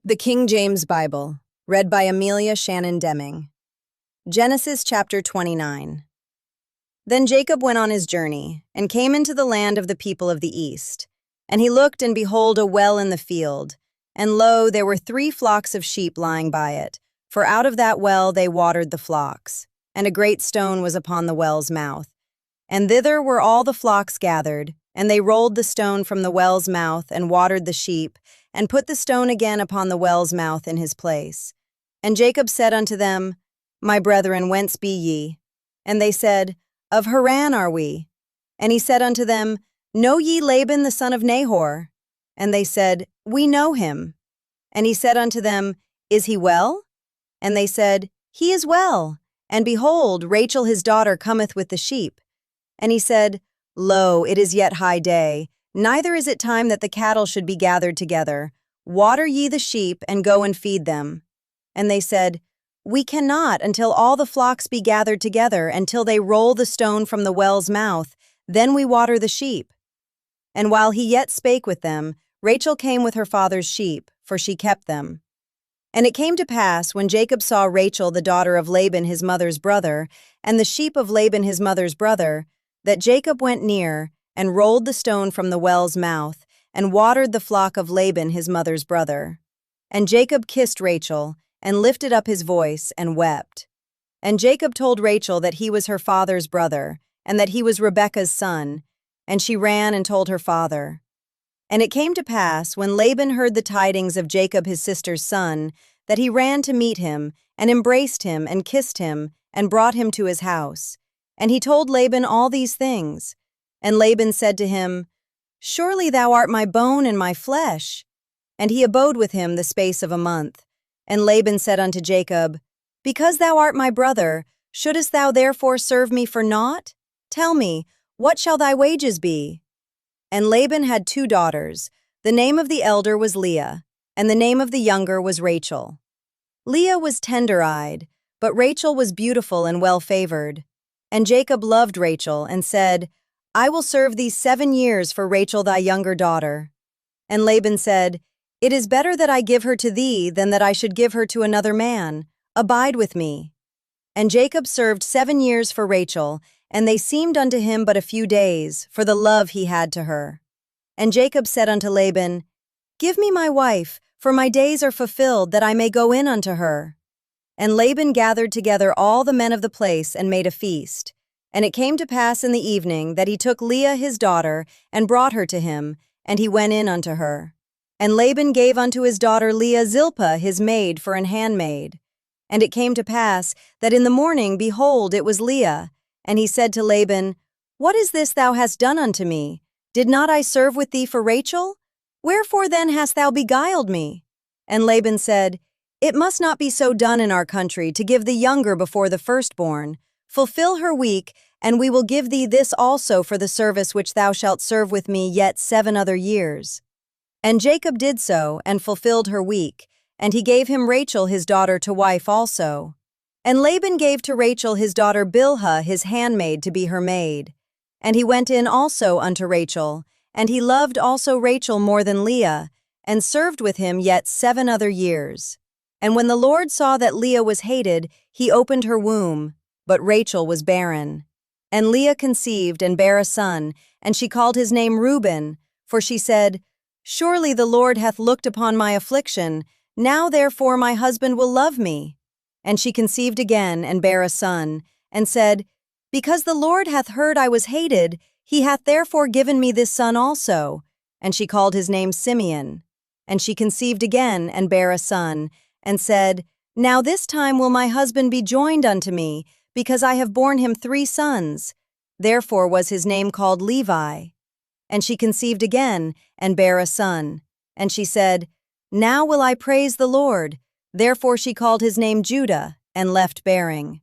The King James Bible, read by Amelia Shannon Deming. Genesis chapter 29. Then Jacob went on his journey, and came into the land of the people of the east. And he looked, and behold, a well in the field. And lo, there were 3 flocks of sheep lying by it, for out of that well they watered the flocks. And a great stone was upon the well's mouth. And thither were all the flocks gathered, and they rolled the stone from the well's mouth, and watered the sheep, and put the stone again upon the well's mouth in his place. And Jacob said unto them, My brethren, whence be ye? And they said, Of Haran are we. And he said unto them, Know ye Laban the son of Nahor? And they said, We know him. And he said unto them, Is he well? And they said, He is well. And behold, Rachel his daughter cometh with the sheep. And he said, Lo, it is yet high day, neither is it time that the cattle should be gathered together. Water ye the sheep, and go and feed them. And they said, We cannot until all the flocks be gathered together, until they roll the stone from the well's mouth, then we water the sheep. And while he yet spake with them, Rachel came with her father's sheep, for she kept them. And it came to pass, when Jacob saw Rachel the daughter of Laban his mother's brother, and the sheep of Laban his mother's brother, that Jacob went near, and rolled the stone from the well's mouth, and watered the flock of Laban his mother's brother. And Jacob kissed Rachel, and lifted up his voice, and wept. And Jacob told Rachel that he was her father's brother, and that he was Rebekah's son, and she ran and told her father. And it came to pass, when Laban heard the tidings of Jacob his sister's son, that he ran to meet him, and embraced him, and kissed him, and brought him to his house. And he told Laban all these things. And Laban said to him, Surely thou art my bone and my flesh. And he abode with him the space of a month. And Laban said unto Jacob, Because thou art my brother, shouldest thou therefore serve me for naught? Tell me, what shall thy wages be? And Laban had 2 daughters. The name of the elder was Leah, and the name of the younger was Rachel. Leah was tender-eyed, but Rachel was beautiful and well-favored. And Jacob loved Rachel, and said, I will serve thee 7 years for Rachel thy younger daughter. And Laban said, It is better that I give her to thee than that I should give her to another man. Abide with me. And Jacob served 7 years for Rachel, and they seemed unto him but a few days, for the love he had to her. And Jacob said unto Laban, Give me my wife, for my days are fulfilled, that I may go in unto her. And Laban gathered together all the men of the place, and made a feast. And it came to pass in the evening that he took Leah his daughter, and brought her to him, and he went in unto her. And Laban gave unto his daughter Leah Zilpah his maid for an handmaid. And it came to pass that in the morning, behold, it was Leah. And he said to Laban, What is this thou hast done unto me? Did not I serve with thee for Rachel? Wherefore then hast thou beguiled me? And Laban said, It must not be so done in our country, to give the younger before the firstborn. Fulfill her week, and we will give thee this also for the service which thou shalt serve with me yet 7 other years. And Jacob did so, and fulfilled her week, and he gave him Rachel his daughter to wife also. And Laban gave to Rachel his daughter Bilhah his handmaid to be her maid. And he went in also unto Rachel, and he loved also Rachel more than Leah, and served with him yet 7 other years. And when the Lord saw that Leah was hated, he opened her womb, but Rachel was barren. And Leah conceived and bare a son, and she called his name Reuben, for she said, Surely the Lord hath looked upon my affliction, now therefore my husband will love me. And she conceived again, and bare a son, and said, Because the Lord hath heard I was hated, he hath therefore given me this son also. And she called his name Simeon. And she conceived again, and bare a son, and said, Now this time will my husband be joined unto me, because I have borne him 3 sons. Therefore was his name called Levi. And she conceived again, and bare a son. And she said, Now will I praise the Lord. Therefore she called his name Judah, and left bearing.